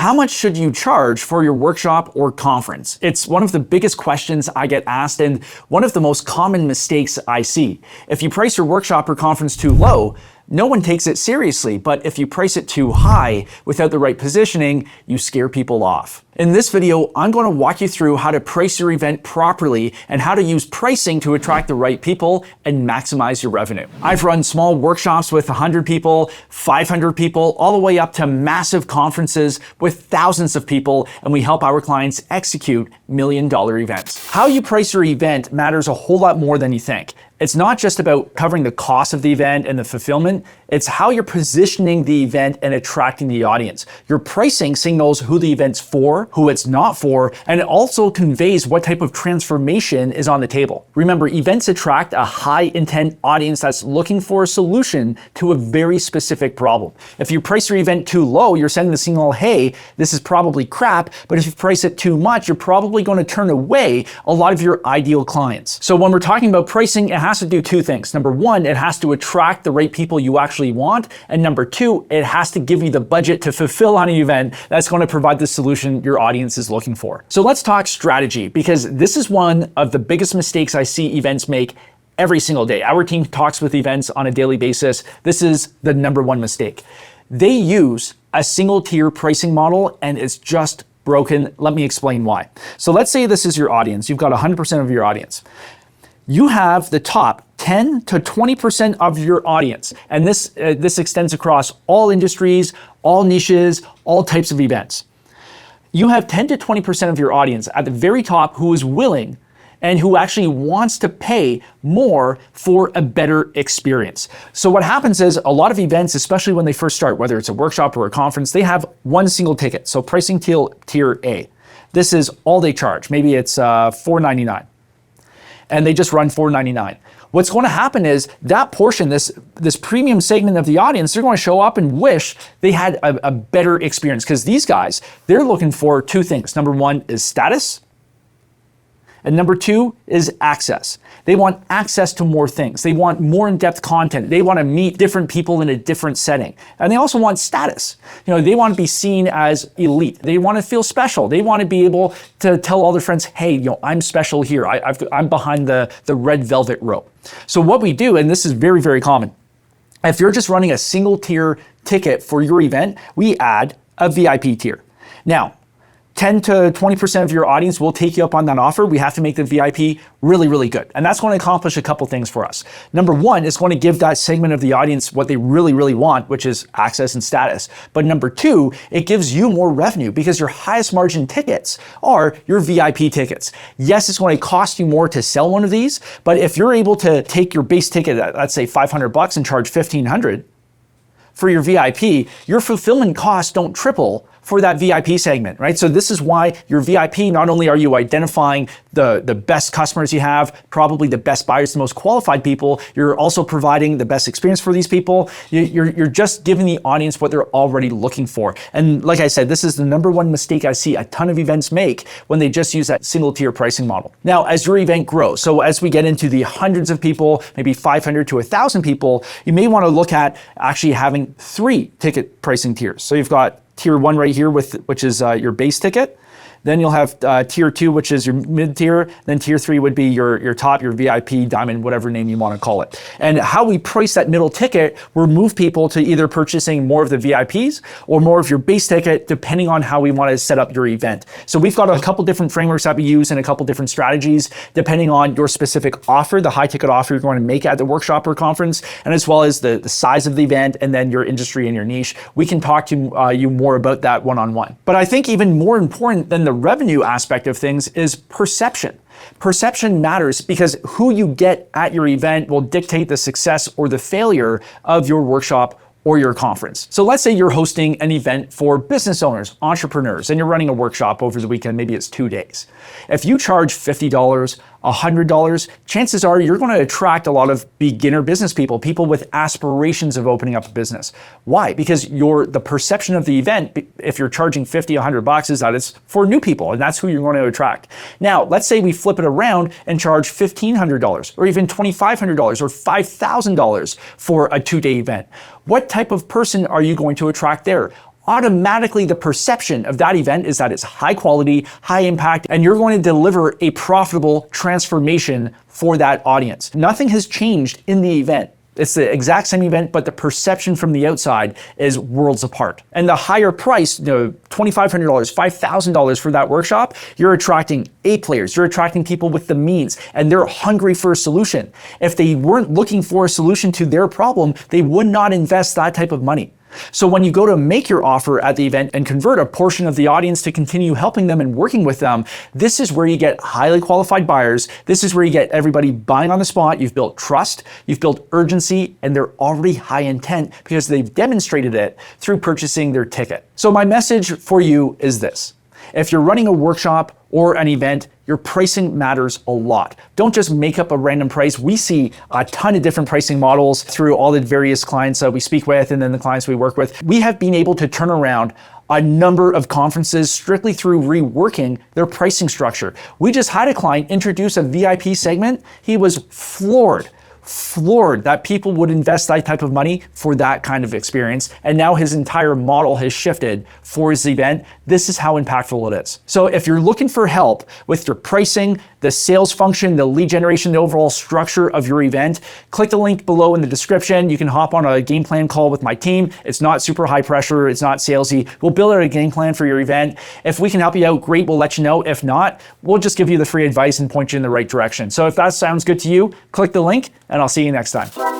How much should you charge for your workshop or conference? It's one of the biggest questions I get asked and one of the most common mistakes I see. If you price your workshop or conference too low, no one takes it seriously, but if you price it too high without the right positioning, you scare people off. In this video, I'm going to walk you through how to price your event properly and how to use pricing to attract the right people and maximize your revenue. I've run small workshops with 100 people, 500 people, all the way up to massive conferences with thousands of people, and we help our clients execute million-dollar events. How you price your event matters a whole lot more than you think. It's not just about covering the cost of the event and the fulfillment, it's how you're positioning the event and attracting the audience. Your pricing signals who the event's for, who it's not for, and it also conveys what type of transformation is on the table. Remember, events attract a high intent audience that's looking for a solution to a very specific problem. If you price your event too low, you're sending the signal, hey, this is probably crap, but if you price it too much, you're probably going to turn away a lot of your ideal clients. So when we're talking about pricing, it has to do two things. Number one, it has to attract the right people you actually want. And number two, it has to give you the budget to fulfill on an event that's going to provide the solution your audience is looking for. So let's talk strategy, because this is one of the biggest mistakes I see events make every single day. Our team talks with events on a daily basis. This is the number one mistake. They use a single tier pricing model and it's just broken. Let me explain why. So let's say this is your audience. You've got 100% of your audience. You have the top 10 to 20% of your audience. And this extends across all industries, all niches, all types of events. You have 10 to 20% of your audience at the very top who is willing and who actually wants to pay more for a better experience. So what happens is a lot of events, especially when they first start, whether it's a workshop or a conference, they have one single ticket. So pricing tier A. This is all they charge. Maybe it's $4.99. And they just run $4.99. What's going to happen is that portion, this premium segment of the audience, they're going to show up and wish they had a better experience, because these guys, they're looking for two things. Number one is status, and number two is access. They want access to more things. They want more in-depth content. They want to meet different people in a different setting. And they also want status. They want to be seen as elite. They want to feel special. They want to be able to tell all their friends, hey, I'm special here. I'm behind the red velvet rope. So what we do, and this is very, very common, if you're just running a single tier ticket for your event, we add a VIP tier. Now, 10 to 20% of your audience will take you up on that offer. We have to make the VIP really, really good. And that's going to accomplish a couple things for us. Number one, it's going to give that segment of the audience what they really, really want, which is access and status. But number two, it gives you more revenue because your highest margin tickets are your VIP tickets. Yes, it's going to cost you more to sell one of these, but if you're able to take your base ticket at, let's say $500 and charge $1,500 for your VIP, your fulfillment costs don't triple for that VIP segment, right? So this is why your VIP, not only are you identifying the best customers you have, probably the best buyers, the most qualified people, you're also providing the best experience for these people. You're just giving the audience what they're already looking for. And like I said, this is the number one mistake I see a ton of events make when they just use that single tier pricing model. Now, as your event grows, so as we get into the hundreds of people, maybe 500 to 1,000 people, you may want to look at actually having 3 ticket pricing tiers. So you've got tier 1 right here, which is your base ticket. Then you'll have tier 2, which is your mid tier. Then tier 3 would be your top, your VIP, diamond, whatever name you want to call it. And how we price that middle ticket will move people to either purchasing more of the VIPs or more of your base ticket, depending on how we want to set up your event. So we've got a couple different frameworks that we use and a couple different strategies, depending on your specific offer, the high ticket offer you're going to make at the workshop or conference, and as well as the size of the event and then your industry and your niche. We can talk to you more about that one-on-one. But I think even more important than the revenue aspect of things is perception. Perception matters because who you get at your event will dictate the success or the failure of your workshop or your conference. So let's say you're hosting an event for business owners, entrepreneurs, and you're running a workshop over the weekend, maybe it's 2 days. If you charge $50, $100, chances are you're going to attract a lot of beginner business people, people with aspirations of opening up a business. Why? Because the perception of the event, if you're charging $50, $100, is that it's for new people, and that's who you're going to attract. Now, let's say we flip it around and charge $1,500 or even $2,500 or $5,000 for a 2-day event. What type of person are you going to attract there? automatically the perception of that event is that it's high quality, high impact, and you're going to deliver a profitable transformation for that audience. Nothing has changed in the event. It's the exact same event, but the perception from the outside is worlds apart. And the higher price, $2,500, $5,000 for that workshop, you're attracting A players, you're attracting people with the means, and they're hungry for a solution. If they weren't looking for a solution to their problem, they would not invest that type of money. So when you go to make your offer at the event and convert a portion of the audience to continue helping them and working with them, this is where you get highly qualified buyers. This is where you get everybody buying on the spot. You've built trust, you've built urgency, and they're already high intent because they've demonstrated it through purchasing their ticket. So my message for you is this. If you're running a workshop or an event, your pricing matters a lot. Don't just make up a random price. We see a ton of different pricing models through all the various clients that we speak with and then the clients we work with. We have been able to turn around a number of conferences strictly through reworking their pricing structure. We just had a client introduce a VIP segment. He was floored that people would invest that type of money for that kind of experience. And now his entire model has shifted for his event. This is how impactful it is. So if you're looking for help with your pricing, the sales function, the lead generation, the overall structure of your event, click the link below in the description. You can hop on a game plan call with my team. It's not super high pressure. It's not salesy. We'll build out a game plan for your event. If we can help you out, great. We'll let you know. If not, we'll just give you the free advice and point you in the right direction. So if that sounds good to you, click the link and I'll see you next time.